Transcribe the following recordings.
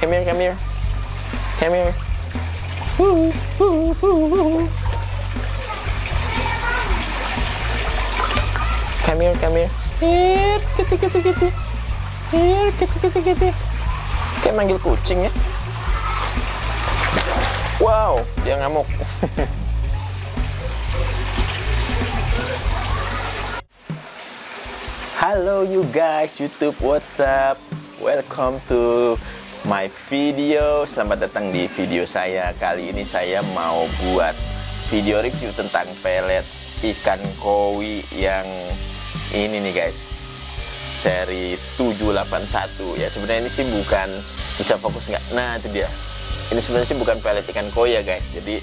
Come here, come here. Come here. Come here, come here. Here, kitty, kitty, kitty. Here, kitty, kitty, kitty. Kayak manggil kucing ya. Wow, dia ngamuk. Halo you guys, YouTube, what's up? Welcome to my video. Selamat datang di video saya. Kali ini saya mau buat video review tentang pelet ikan koi yang ini nih guys, seri 781 ya. Sebenarnya ini sih bukan, bisa fokus nggak? Nah itu dia. Ini sebenarnya sih bukan pelet ikan koi ya guys. Jadi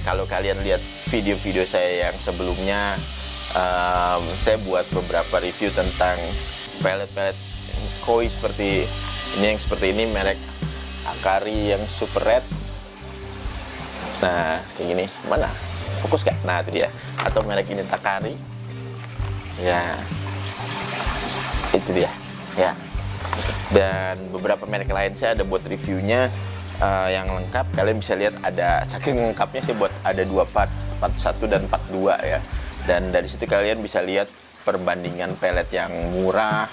kalau kalian lihat video-video saya yang sebelumnya, saya buat beberapa review tentang pelet-pelet koi seperti ini, yang seperti ini, merek Akari yang super red. Nah kayak gini, mana fokus gak? Nah itu dia. Atau merek ini Takari ya, itu dia ya. Dan beberapa merek lain saya ada buat reviewnya yang lengkap. Kalian bisa lihat, ada saking lengkapnya sih, buat ada 2 part 1 dan part 2 ya. Dan dari situ kalian bisa lihat perbandingan pelet yang murah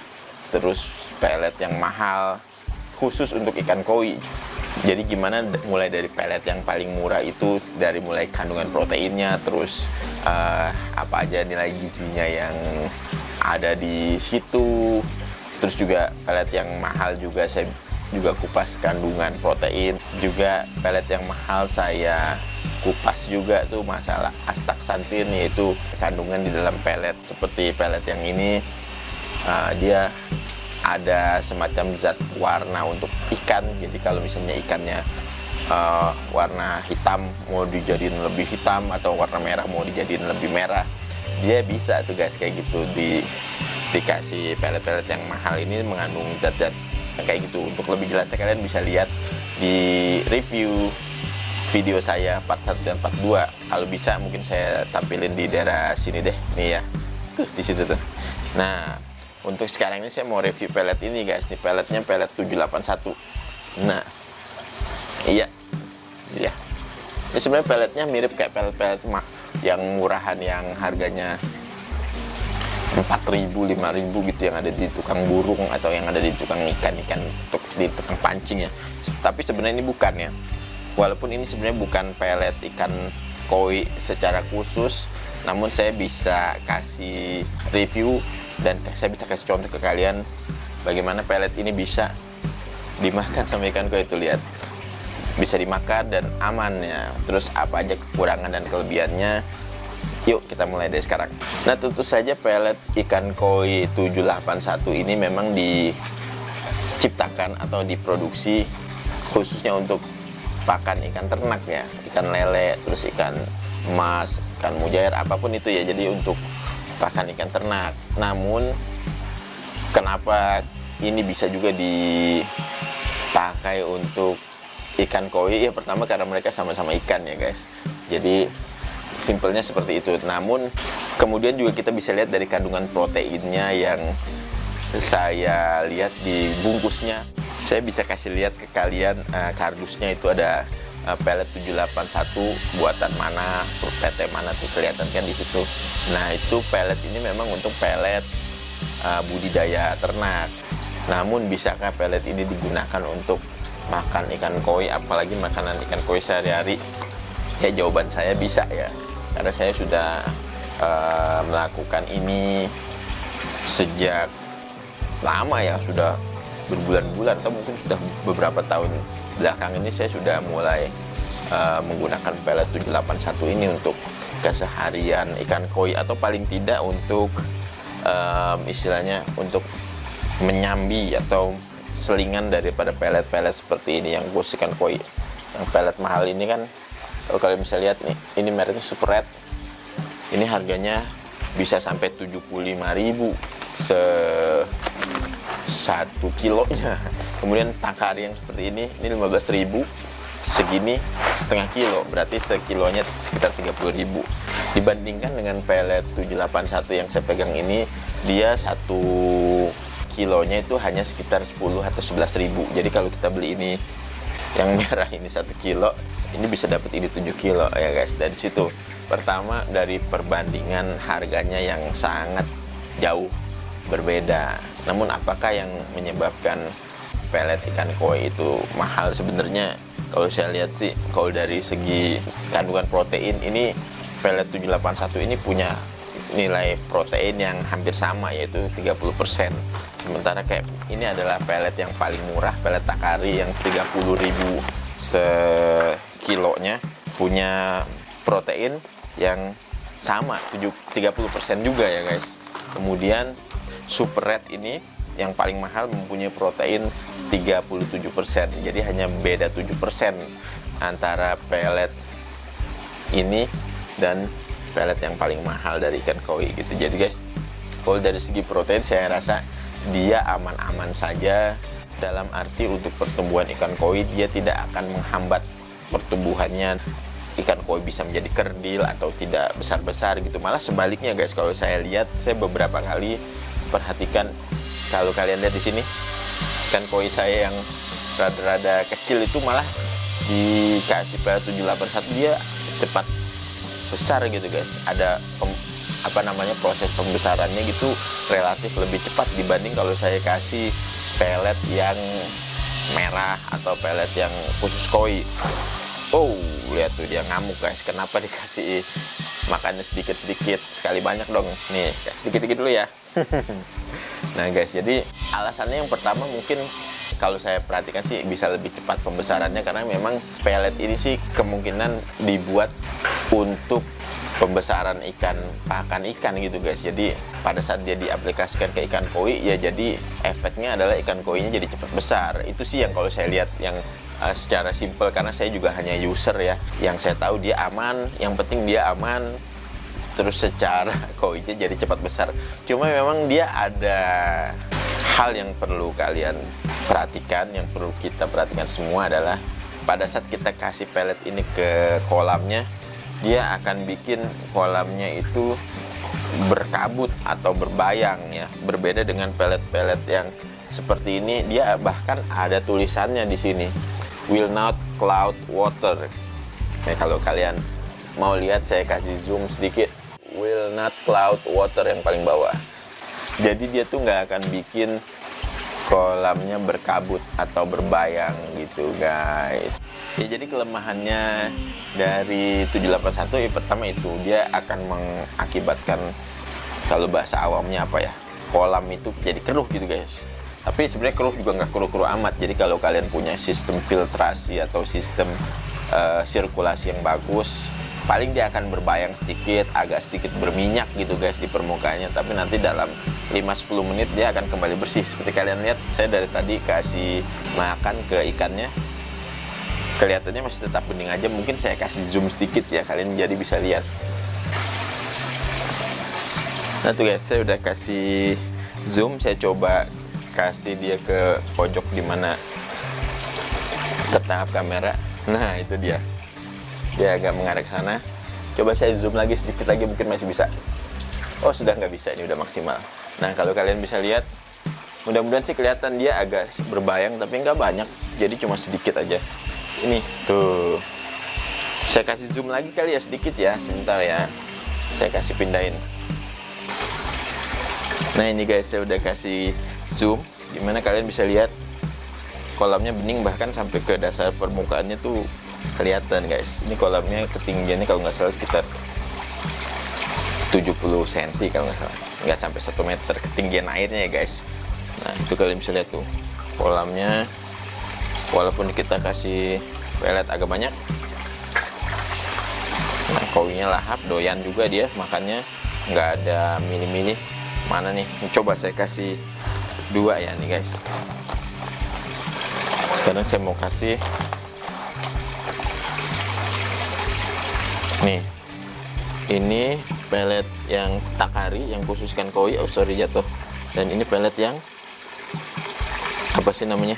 terus pelet yang mahal khusus untuk ikan koi. Jadi gimana mulai dari pelet yang paling murah itu, dari mulai kandungan proteinnya, terus apa aja nilai gizinya yang ada di situ. Terus juga pelet yang mahal juga saya juga kupas kandungan protein. Juga pelet yang mahal saya kupas juga tuh masalah astaxanthin, yaitu kandungan di dalam pelet. Seperti pelet yang ini, dia ada semacam zat warna untuk ikan. Jadi kalau misalnya ikannya warna hitam mau dijadiin lebih hitam, atau warna merah mau dijadiin lebih merah, dia bisa tuh guys kayak gitu. Dikasih pelet-pelet yang mahal ini mengandung zat-zat kayak gitu. Untuk lebih jelasnya kalian bisa lihat di review video saya part 1 dan part 2. Kalau bisa mungkin saya tampilin di daerah sini deh, nih ya, tuh di situ tuh. Nah untuk sekarang ini saya mau review pelet ini guys. Nih peletnya pelet 781. Nah iya, ini sebenarnya peletnya mirip kayak pelet-pelet yang murahan, yang harganya 4.000, 5.000 gitu, yang ada di tukang burung atau yang ada di tukang ikan-ikan, di tukang pancing ya. Tapi sebenarnya ini bukan ya. Walaupun ini sebenarnya bukan pelet ikan koi secara khusus, namun saya bisa kasih review dan saya bisa kasih contoh ke kalian bagaimana pelet ini bisa dimakan sama ikan koi. Itu lihat, bisa dimakan dan aman ya. Terus apa aja kekurangan dan kelebihannya, yuk kita mulai dari sekarang. Nah tentu saja pelet ikan koi 781 ini memang diciptakan atau diproduksi khususnya untuk pakan ikan ternak ya, ikan lele, terus ikan emas, ikan mujair, apapun itu ya. Jadi untuk pakan ikan ternak. Namun kenapa ini bisa juga dipakai untuk ikan koi? Ya pertama karena mereka sama-sama ikan ya guys. Jadi simpelnya seperti itu. Namun kemudian juga kita bisa lihat dari kandungan proteinnya yang saya lihat di bungkusnya. Saya bisa kasih lihat ke kalian kardusnya itu ada pelet 781 buatan mana, PT mana tuh kelihatan kan di situ. Nah itu pelet ini memang untuk pelet budidaya ternak. Namun bisakah pelet ini digunakan untuk makan ikan koi, apalagi makanan ikan koi sehari-hari? Ya jawaban saya bisa ya, karena saya sudah melakukan ini sejak lama ya, sudah berbulan-bulan atau mungkin sudah beberapa tahun belakang ini saya sudah mulai menggunakan pelet 781 ini untuk keseharian ikan koi, atau paling tidak untuk istilahnya untuk menyambi atau selingan daripada pelet-pelet seperti ini yang khusus ikan koi. Yang pelet mahal ini kan, kalau kalian bisa lihat nih, ini mereknya super red. Ini harganya bisa sampai 75.000 1 kilonya. Kemudian Takari yang seperti ini 15.000, segini setengah kilo, berarti sekilonya sekitar 30.000. Dibandingkan dengan pelet 781 yang saya pegang ini, dia 1 kilonya itu hanya sekitar 10 atau 11 ribu. Jadi kalau kita beli ini yang merah ini 1 kilo, ini bisa dapat ini 7 kilo ya guys. Dari situ pertama dari perbandingan harganya yang sangat jauh berbeda. Namun apakah yang menyebabkan pelet ikan koi itu mahal? Sebenarnya kalau saya lihat sih, kalau dari segi kandungan protein, ini pelet 781 ini punya nilai protein yang hampir sama, yaitu 30%. Sementara kayak ini adalah pelet yang paling murah, pelet Takari yang 30.000 sekilonya, punya protein yang sama 30% juga ya guys. Kemudian Super Red ini yang paling mahal mempunyai protein 37%. Jadi hanya beda 7% antara pelet ini dan pelet yang paling mahal dari ikan koi gitu. Jadi guys, kalau dari segi protein saya rasa dia aman-aman saja, dalam arti untuk pertumbuhan ikan koi dia tidak akan menghambat pertumbuhannya. Ikan koi bisa menjadi kerdil atau tidak besar-besar gitu. Malah sebaliknya guys, kalau saya lihat, saya beberapa kali perhatikan, kalau kalian lihat di sini ikan koi saya yang rada-rada kecil itu malah dikasih pelet 781 dia cepat besar gitu guys. Ada proses pembesarannya gitu relatif lebih cepat dibanding kalau saya kasih pelet yang merah atau pelet yang khusus koi. Oh, lihat tuh dia ngamuk guys. Kenapa dikasih makannya sedikit-sedikit, sekali banyak dong. Nih, sedikit-sedikit dulu ya. Nah guys, jadi alasannya yang pertama mungkin kalau saya perhatikan sih bisa lebih cepat pembesarannya, karena memang pelet ini sih kemungkinan dibuat untuk pembesaran ikan, pakan ikan gitu guys. Jadi pada saat dia diaplikasikan ke ikan koi, ya jadi efeknya adalah ikan koinya jadi cepat besar. Itu sih yang kalau saya lihat yang secara simpel, karena saya juga hanya user ya. Yang saya tahu dia aman, yang penting dia aman, terus secara koinya jadi cepat besar. Cuma memang dia ada hal yang perlu kalian perhatikan, yang perlu kita perhatikan semua adalah pada saat kita kasih pelet ini ke kolamnya, dia akan bikin kolamnya itu berkabut atau berbayang ya. Berbeda dengan pelet-pelet yang seperti ini, dia bahkan ada tulisannya di sini, will not cloud water. Nah, kalau kalian mau lihat, saya kasih zoom sedikit, will not cloud water yang paling bawah. Jadi dia tuh nggak akan bikin kolamnya berkabut atau berbayang gitu guys. Ya, jadi kelemahannya dari 781 ya, pertama itu dia akan mengakibatkan, kalau bahasa awamnya apa ya, kolam itu jadi keruh gitu guys. Tapi sebenarnya keruh juga nggak keruh-keruh amat. Jadi kalau kalian punya sistem filtrasi atau sistem sirkulasi yang bagus, paling dia akan berbayang sedikit, agak sedikit berminyak gitu guys di permukaannya. Tapi nanti dalam 5-10 menit dia akan kembali bersih. Seperti kalian lihat, saya dari tadi kasih makan ke ikannya, kelihatannya masih tetap bening aja. Mungkin saya kasih zoom sedikit ya, kalian jadi bisa lihat. Nah tuh guys, saya udah kasih zoom. Saya coba kasih dia ke pojok dimana tertangkap kamera. Nah itu dia agak mengarah ke sana. Coba saya zoom lagi sedikit lagi, mungkin masih bisa. Oh, sudah nggak bisa, ini udah maksimal. Nah kalau kalian bisa lihat, mudah-mudahan sih kelihatan dia agak berbayang, tapi nggak banyak, jadi cuma sedikit aja. Ini tuh, saya kasih zoom lagi kali ya sedikit ya, sebentar ya, saya kasih pindahin. Nah ini guys, saya udah kasih zoom, dimana kalian bisa lihat kolamnya bening, bahkan sampai ke dasar permukaannya tuh kelihatan guys. Ini kolamnya ketinggiannya kalau nggak salah sekitar 70 cm kalau nggak salah, nggak sampai 1 meter ketinggian airnya ya guys. Nah itu kalian bisa lihat tuh kolamnya, walaupun kita kasih pelet agak banyak, nah koinya lahap, doyan juga dia makannya, nggak ada milih-milih mana nih. Coba saya kasih 2 ya nih guys. Sekarang saya mau kasih nih, ini pelet yang Takari yang khusus ikan koi. Oh sorry jatuh. Dan ini pelet yang apa sih namanya,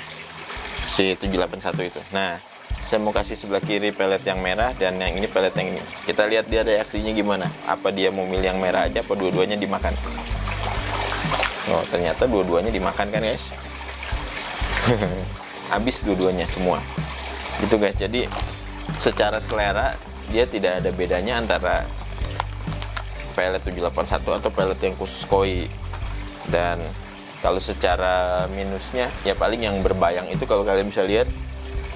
si 781 itu. Nah saya mau kasih sebelah kiri pelet yang merah, dan yang ini pelet yang ini. Kita lihat dia reaksinya gimana, apa dia mau milih yang merah aja, apa dua-duanya dimakan. Oh, ternyata dua-duanya dimakan kan guys. Habis dua-duanya semua gitu guys. Jadi secara selera dia tidak ada bedanya antara pelet 781 atau pelet yang khusus koi. Dan kalau secara minusnya ya paling yang berbayang itu, kalau kalian bisa lihat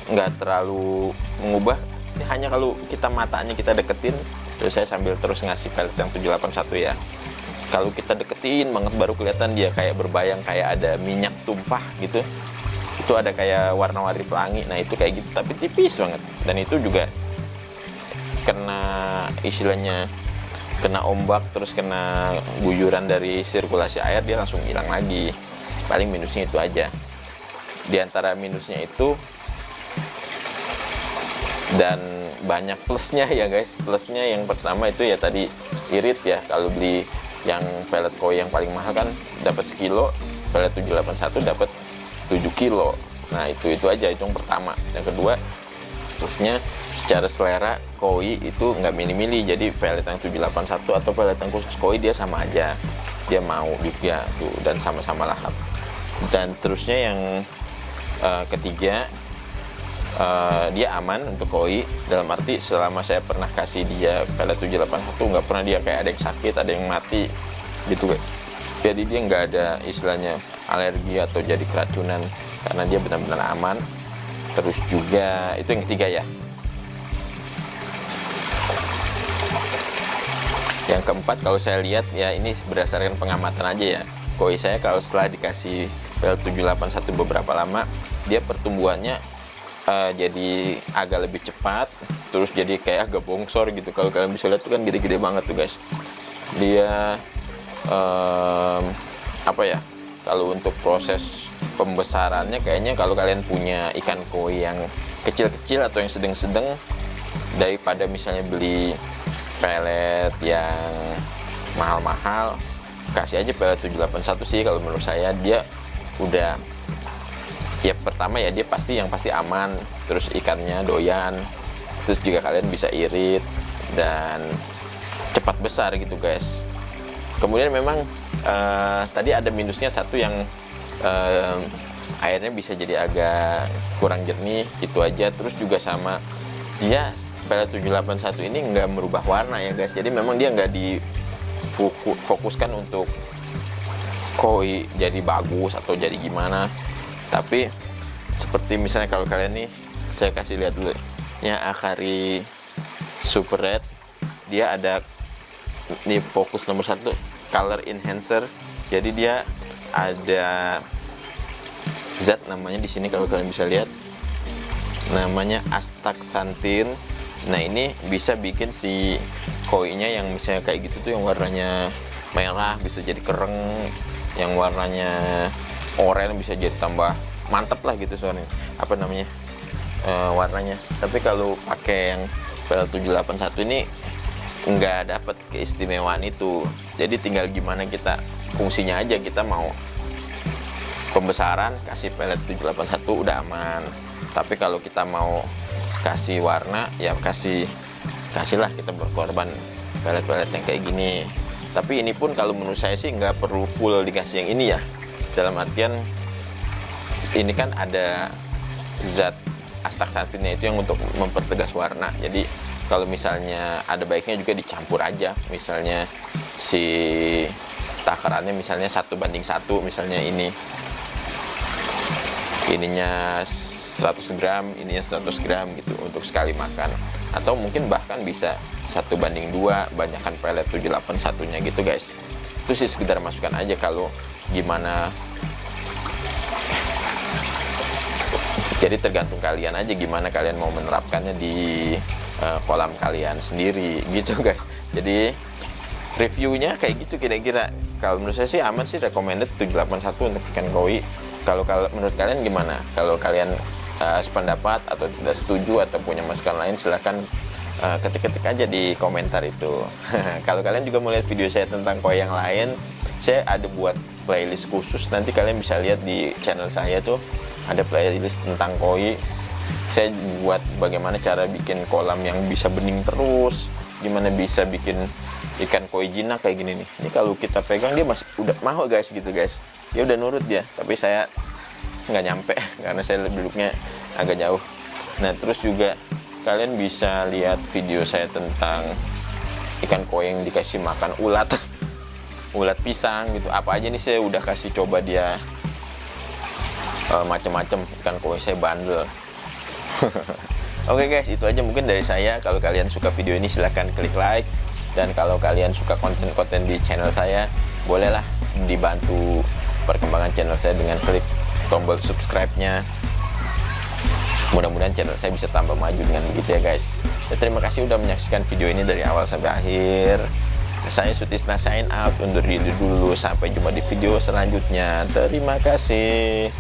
nggak terlalu mengubah, hanya kalau kita matanya kita deketin. Terus saya sambil terus ngasih pelet yang 781 ya, kalau kita deketin banget baru kelihatan dia kayak berbayang, kayak ada minyak tumpah gitu. Itu ada kayak warna-warni pelangi. Nah itu kayak gitu, tapi tipis banget. Dan itu juga kena istilahnya kena ombak, terus kena guyuran dari sirkulasi air, dia langsung hilang lagi. Paling minusnya itu aja. Di antara minusnya itu dan banyak plusnya ya guys. Plusnya yang pertama itu ya tadi irit ya. Kalau beli yang pelet koi yang paling mahal kan dapat sekilo, pelet 781 dapat 7 kilo. Nah itu aja, itu yang pertama. Yang kedua plusnya secara selera koi itu nggak milih-milih. Jadi pelet yang 781 atau pelet yang khusus koi dia sama aja, dia mau dia tuh, dan sama-sama lahap. Dan terusnya yang ketiga, dia aman untuk koi, dalam arti selama saya pernah kasih dia pelet 781 nggak pernah dia kayak ada yang sakit, ada yang mati gitu guys. Jadi dia nggak ada istilahnya alergi atau jadi keracunan, karena dia benar-benar aman. Terus juga itu yang ketiga ya. Yang keempat, kalau saya lihat ya, ini berdasarkan pengamatan aja ya, koi saya kalau setelah dikasih pelet 781 beberapa lama, dia pertumbuhannya jadi agak lebih cepat, terus jadi kayak agak bongsor gitu. Kalau kalian bisa lihat tuh kan gede-gede banget tuh guys. Dia apa ya, kalau untuk proses pembesarannya kayaknya kalau kalian punya ikan koi yang kecil-kecil atau yang sedang-sedang, daripada misalnya beli pelet yang mahal-mahal, kasih aja pelet 781 sih kalau menurut saya. Dia udah ya, pertama ya dia pasti aman, terus ikannya doyan, terus juga kalian bisa irit dan cepat besar gitu guys. Kemudian memang tadi ada minusnya satu, yang airnya bisa jadi agak kurang jernih gitu aja. Terus juga sama dia pelet 781 ini nggak merubah warna ya guys. Jadi memang dia nggak difokuskan untuk koi jadi bagus atau jadi gimana. Tapi seperti misalnya kalau kalian nih, saya kasih lihat dulu ya, Akari Super Red, dia ada nih fokus nomor 1, color enhancer. Jadi dia ada zat namanya di sini, kalau kalian bisa lihat namanya astaxanthin. Nah ini bisa bikin si koinya yang misalnya kayak gitu tuh, yang warnanya merah bisa jadi kereng, yang warnanya oranye bisa jadi tambah mantep lah gitu soalnya apa namanya warnanya. Tapi kalau pakai yang pelet 781 ini nggak dapat keistimewaan itu. Jadi tinggal gimana kita fungsinya aja, kita mau pembesaran kasih pelet 781 udah aman. Tapi kalau kita mau kasih warna ya kasihlah, kita berkorban pelet-pelet yang kayak gini. Tapi ini pun kalau menurut saya sih nggak perlu full dikasih yang ini ya, dalam artian ini kan ada zat astaxanthinnya itu yang untuk mempertegas warna. Jadi kalau misalnya ada baiknya juga dicampur aja, misalnya si takarannya misalnya 1:1, misalnya ininya 100 gram, ininya 100 gram gitu untuk sekali makan. Atau mungkin bahkan bisa 1:2, banyakkan pelet 781 nya gitu guys. Itu sih sekedar masukan aja, kalau gimana. Jadi tergantung kalian aja gimana kalian mau menerapkannya di kolam kalian sendiri gitu guys. Jadi reviewnya kayak gitu kira-kira. Kalau menurut saya sih aman sih, recommended 781 untuk ikan koi. Kalau menurut kalian gimana? Kalau kalian sependapat atau tidak setuju atau punya masukan lain, silahkan ketik-ketik aja di komentar itu. Kalau kalian juga mau lihat video saya tentang koi yang lain, saya ada buat playlist khusus, nanti kalian bisa lihat di channel saya tuh ada playlist tentang koi. Saya buat bagaimana cara bikin kolam yang bisa bening terus, gimana bisa bikin ikan koi jinak kayak gini nih. Ini kalau kita pegang dia masih udah mau guys gitu guys. Dia udah nurut dia, tapi saya nggak nyampe karena saya duduknya agak jauh. Nah terus juga kalian bisa lihat video saya tentang ikan koi yang dikasih makan ulat ulat pisang gitu. Apa aja nih saya udah kasih coba dia, macam-macam ikan koi saya bandel. Oke guys, itu aja mungkin dari saya. Kalau kalian suka video ini silahkan klik like, dan kalau kalian suka konten-konten di channel saya, bolehlah dibantu perkembangan channel saya dengan klik tombol subscribe-nya. Mudah-mudahan channel saya bisa tambah maju dengan begitu ya guys. Dan terima kasih udah menyaksikan video ini dari awal sampai akhir. Saya Sutisna sign out, undur diri dulu. Sampai jumpa di video selanjutnya. Terima kasih.